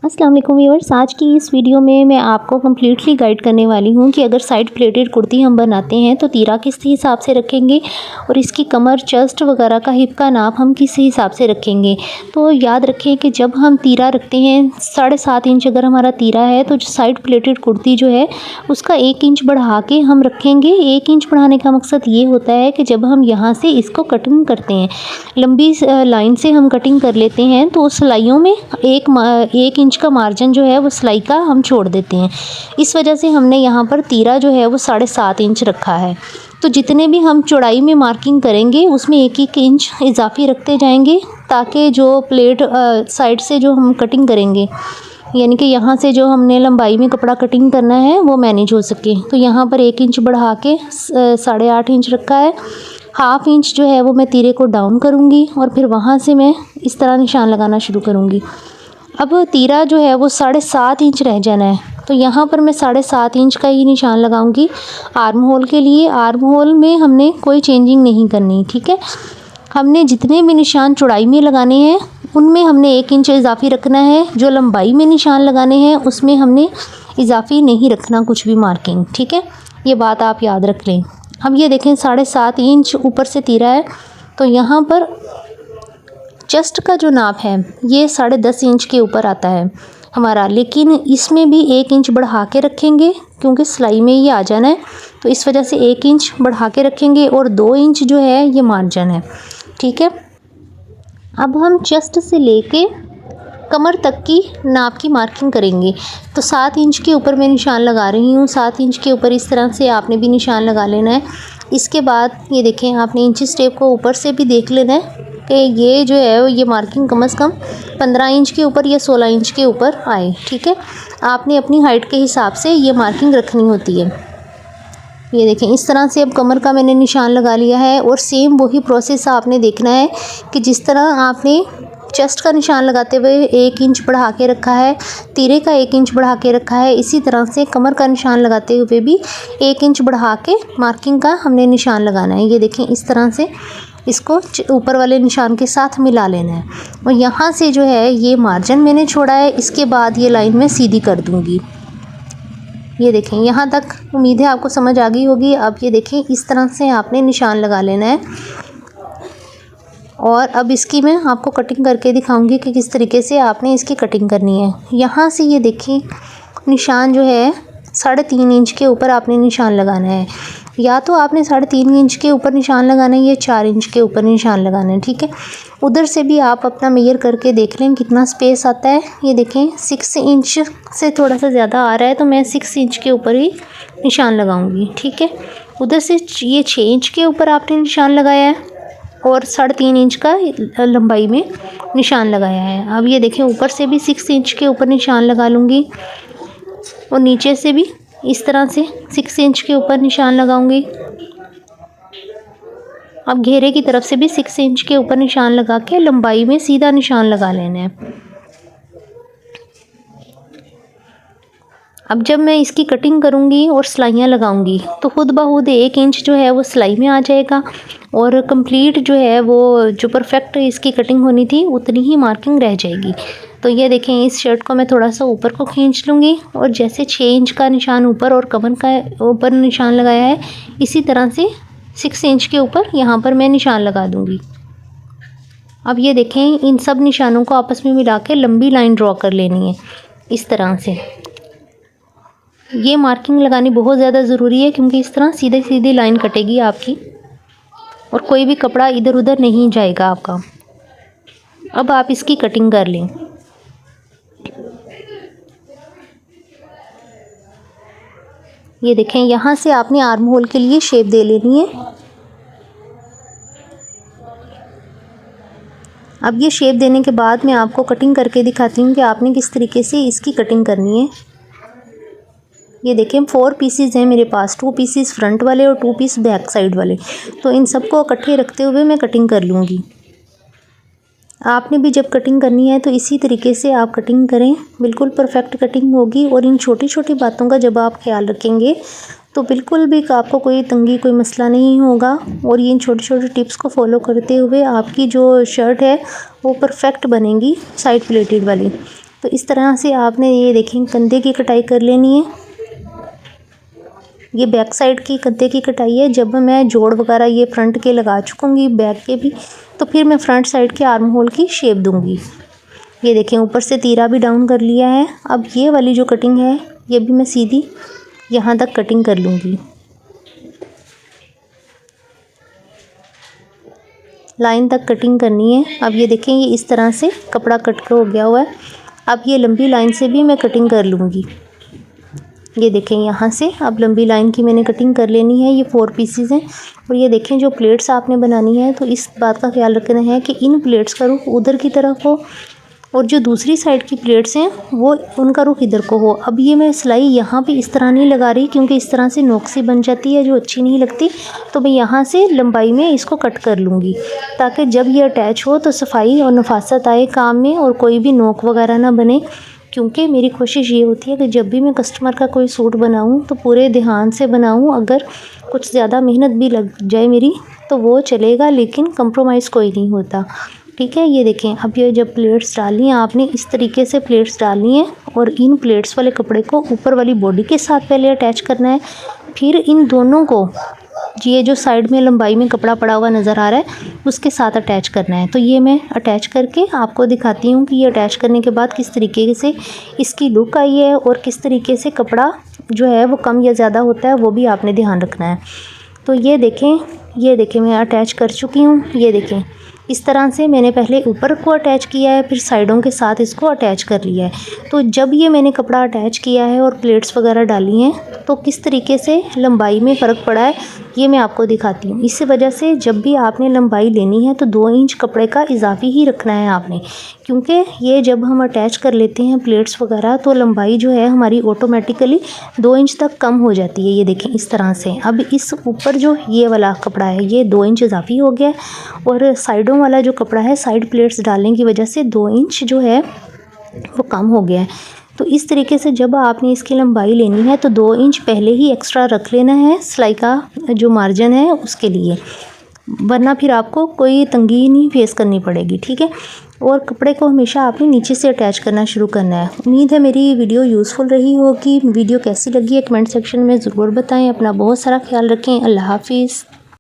अस्सलाम वालेकुम व्यूअर्स, आज की इस वीडियो में मैं आपको कम्प्लीटली गाइड करने वाली हूँ कि अगर साइड प्लेटेड कुर्ती हम बनाते हैं तो तीरा किस हिसाब से रखेंगे और इसकी कमर, चेस्ट वगैरह का, हिप का नाप हम किस हिसाब से रखेंगे। तो याद रखें कि जब हम तीरा रखते हैं 7.5 इंच अगर हमारा तीरा है तो साइड प्लेटेड कुर्ती जो है उसका 1 इंच बढ़ा के हम रखेंगे। 1 इंच बढ़ाने का मकसद ये होता है कि जब हम यहाँ से इसको कटिंग करते हैं, लंबी लाइन से हम कटिंग कर लेते हैं तो सिलाइयों में 1 इंच का मार्जिन जो है वो सिलाई का हम छोड़ देते हैं। इस वजह से हमने यहाँ पर तीरा जो है वो 7.5 इंच रखा है। तो जितने भी हम चौड़ाई में मार्किंग करेंगे उसमें 1-1 इंच इजाफी रखते जाएंगे ताकि जो प्लेट साइड से जो हम कटिंग करेंगे, यानी कि यहाँ से जो हमने लंबाई में कपड़ा कटिंग करना है वो मैनेज हो सके। तो यहाँ पर 1 इंच बढ़ा के 8.5 इंच रखा है। 1/2 इंच जो है वो मैं तीरे को डाउन करूँगी और फिर वहाँ से मैं इस तरह निशान लगाना शुरू करूँगी। अब तीरा जो है वो 7.5 इंच रह जाना है, तो यहाँ पर मैं 7.5 इंच का ही निशान लगाऊंगी आर्म होल के लिए। आर्म होल में हमने कोई चेंजिंग नहीं करनी, ठीक है। हमने जितने भी निशान चौड़ाई में लगाने हैं उनमें हमने 1 इंच इजाफी रखना है। जो लंबाई में निशान लगाने हैं उसमें हमने इजाफी नहीं रखना कुछ भी मार्किंग, ठीक है। ये बात आप याद रख लें। अब ये देखें 7.5 इंच ऊपर से तीरा है, तो यहाँ पर चेस्ट का जो नाप है ये 10.5 इंच के ऊपर आता है हमारा, लेकिन इसमें भी 1 इंच बढ़ा के रखेंगे क्योंकि सिलाई में ये आ जाना है। तो इस वजह से 1 इंच बढ़ा के रखेंगे और 2 इंच जो है ये मार्जिन है, ठीक है। अब हम चेस्ट से लेके कमर तक की नाप की मार्किंग करेंगे। तो 7 इंच के ऊपर मैं निशान लगा रही हूँ। 7 इंच के ऊपर इस तरह से आपने भी निशान लगा लेना है। इसके बाद ये देखें, आपने इंची टेप को ऊपर से भी देख लेना है कि ये जो है ये मार्किंग कम से कम 15 इंच के ऊपर या 16 इंच के ऊपर आए, ठीक है। आपने अपनी हाइट के हिसाब से ये मार्किंग रखनी होती है। ये देखें इस तरह से अब कमर का मैंने निशान लगा लिया है और सेम वही प्रोसेस आपने देखना है कि जिस तरह आपने चेस्ट का निशान लगाते हुए 1 इंच बढ़ा के रखा है, तीरे का 1 इंच बढ़ा के रखा है, इसी तरह से कमर का निशान लगाते हुए भी 1 इंच बढ़ा के मार्किंग का हमने निशान लगाना है। ये देखें इस तरह से इसको ऊपर वाले निशान के साथ मिला लेना है और यहाँ से जो है ये मार्जिन मैंने छोड़ा है, इसके बाद ये लाइन मैं सीधी कर दूँगी। ये देखें यहाँ तक उम्मीद है आपको समझ आ गई होगी। अब ये देखें इस तरह से आपने निशान लगा लेना है और अब इसकी मैं आपको कटिंग करके दिखाऊंगी कि किस तरीके से आपने इसकी कटिंग करनी है। यहाँ से ये देखें निशान जो है 3.5 इंच के ऊपर आपने निशान लगाना है, या तो आपने 3.5 इंच के ऊपर निशान लगाना है या 4 इंच के ऊपर निशान लगाना है, ठीक है। उधर से भी आप अपना मेजर करके देख लें कितना स्पेस आता है। ये देखें 6 इंच से थोड़ा सा ज़्यादा आ रहा है तो मैं 6 इंच के ऊपर ही निशान लगाऊंगी, ठीक है। उधर से ये 6 इंच के ऊपर आपने निशान लगाया है और 3.5 इंच का लंबाई में निशान लगाया है। अब ये देखें ऊपर से भी 6 इंच के ऊपर निशान लगा लूँगी और नीचे से भी इस तरह से 6 इंच के ऊपर निशान लगाऊंगी। अब घेरे की तरफ से भी 6 इंच के ऊपर निशान लगा के लंबाई में सीधा निशान लगा लेना है। अब जब मैं इसकी कटिंग करूंगी और सिलाइयाँ लगाऊंगी तो खुद ब खुद 1 इंच जो है वो सिलाई में आ जाएगा और कंप्लीट जो है वो जो परफेक्ट इसकी कटिंग होनी थी उतनी ही मार्किंग रह जाएगी। तो ये देखें इस शर्ट को मैं थोड़ा सा ऊपर को खींच लूँगी और जैसे 6 इंच का निशान ऊपर और कमर का ऊपर निशान लगाया है, इसी तरह से 6 इंच के ऊपर यहाँ पर मैं निशान लगा दूँगी। अब ये देखें इन सब निशानों को आपस में मिला के लंबी लाइन ड्रॉ कर लेनी है इस तरह से। ये मार्किंग लगानी बहुत ज़्यादा ज़रूरी है क्योंकि इस तरह सीधे सीधी लाइन कटेगी आपकी और कोई भी कपड़ा इधर उधर नहीं जाएगा आपका। अब आप इसकी कटिंग कर लें। ये देखें यहाँ से आपने आर्म होल के लिए शेप दे लेनी है। अब ये शेप देने के बाद मैं आपको कटिंग करके दिखाती हूँ कि आपने किस तरीके से इसकी कटिंग करनी है। ये देखें 4 पीसीज हैं मेरे पास, 2 पीसीज फ्रंट वाले और 2 पीस बैक साइड वाले। तो इन सबको इकट्ठे रखते हुए मैं कटिंग कर लूँगी। आपने भी जब कटिंग करनी है तो इसी तरीके से आप कटिंग करें, बिल्कुल परफेक्ट कटिंग होगी। और इन छोटी छोटी बातों का जब आप ख्याल रखेंगे तो बिल्कुल भी आपको कोई तंगी, कोई मसला नहीं होगा। और ये इन छोटे छोटे टिप्स को फॉलो करते हुए आपकी जो शर्ट है वो परफेक्ट बनेगी साइड प्लेटेड वाली। तो इस तरह से आपने ये देखें कंधे की कटाई कर लेनी है। ये बैक साइड की कंधे की कटाई है। जब मैं जोड़ वगैरह ये फ्रंट के लगा चुकूँगी बैक के भी, तो फिर मैं फ्रंट साइड के आर्म होल की शेप दूँगी। ये देखें ऊपर से तीरा भी डाउन कर लिया है। अब ये वाली जो कटिंग है ये भी मैं सीधी यहाँ तक कटिंग कर लूँगी। लाइन तक कटिंग करनी है। अब ये देखें ये इस तरह से कपड़ा कट हो गया हुआ है। अब ये लंबी लाइन से भी मैं कटिंग कर लूँगी। ये देखें यहाँ से अब लंबी लाइन की मैंने कटिंग कर लेनी है। ये 4 पीसीज हैं। और ये देखें जो प्लेट्स आपने बनानी है तो इस बात का ख्याल रखना है कि इन प्लेट्स का रुख उधर की तरफ हो और जो दूसरी साइड की प्लेट्स हैं वो उनका रुख इधर को हो। अब ये मैं सिलाई यहाँ पे इस तरह नहीं लगा रही क्योंकि इस तरह से नोक सी बन जाती है जो अच्छी नहीं लगती। तो मैं यहाँ से लंबाई में इसको कट कर लूँगी ताकि जब ये अटैच हो तो सफाई और नफासत आए काम में और कोई भी नोक वगैरह ना बने। क्योंकि मेरी कोशिश ये होती है कि जब भी मैं कस्टमर का कोई सूट बनाऊँ तो पूरे ध्यान से बनाऊँ। अगर कुछ ज़्यादा मेहनत भी लग जाए मेरी तो वो चलेगा, लेकिन कंप्रोमाइज़ कोई नहीं होता। ठीक है, ये देखें अब ये जब प्लेट्स डालनी है आपने इस तरीके से प्लेट्स डालनी है और इन प्लेट्स वाले कपड़े को ऊपर वाली बॉडी के साथ पहले अटैच करना है। फिर इन दोनों को ये जो साइड में लंबाई में कपड़ा पड़ा हुआ नज़र आ रहा है उसके साथ अटैच करना है। तो ये मैं अटैच करके आपको दिखाती हूँ कि ये अटैच करने के बाद किस तरीके से इसकी लुक आई है और किस तरीके से कपड़ा जो है वो कम या ज़्यादा होता है वो भी आपने ध्यान रखना है। तो ये देखें मैं अटैच कर चुकी हूँ। ये देखें इस तरह से मैंने पहले ऊपर को अटैच किया है फिर साइडों के साथ इसको अटैच कर लिया है। तो जब ये मैंने कपड़ा अटैच किया है और प्लेट्स वगैरह डाली हैं तो किस तरीके से लंबाई में फ़र्क पड़ा है ये मैं आपको दिखाती हूँ। इस वजह से जब भी आपने लंबाई लेनी है तो 2 इंच कपड़े का इजाफी ही रखना है आपने, क्योंकि ये जब हम अटैच कर लेते हैं प्लेट्स वगैरह तो लंबाई जो है हमारी ऑटोमेटिकली 2 इंच तक कम हो जाती है। ये देखें इस तरह से अब इस ऊपर जो ये वाला कपड़ा है ये 2 इंच इजाफी हो गया है और साइडों वाला जो कपड़ा है साइड प्लेट्स डालने की वजह से 2 इंच जो है वो कम हो गया है। तो इस तरीके से जब आपने इसकी लंबाई लेनी है तो 2 इंच पहले ही एक्स्ट्रा रख लेना है सिलाई का जो मार्जिन है उसके लिए, वरना फिर आपको कोई तंगी नहीं फेस करनी पड़ेगी। ठीक है, और कपड़े को हमेशा आपने नीचे से अटैच करना शुरू करना है। उम्मीद है मेरी वीडियो यूज़फुल रही होगी। वीडियो कैसी लगी है कमेंट सेक्शन में ज़रूर बताएं। अपना बहुत सारा ख्याल रखें। अल्लाह हाफिज़।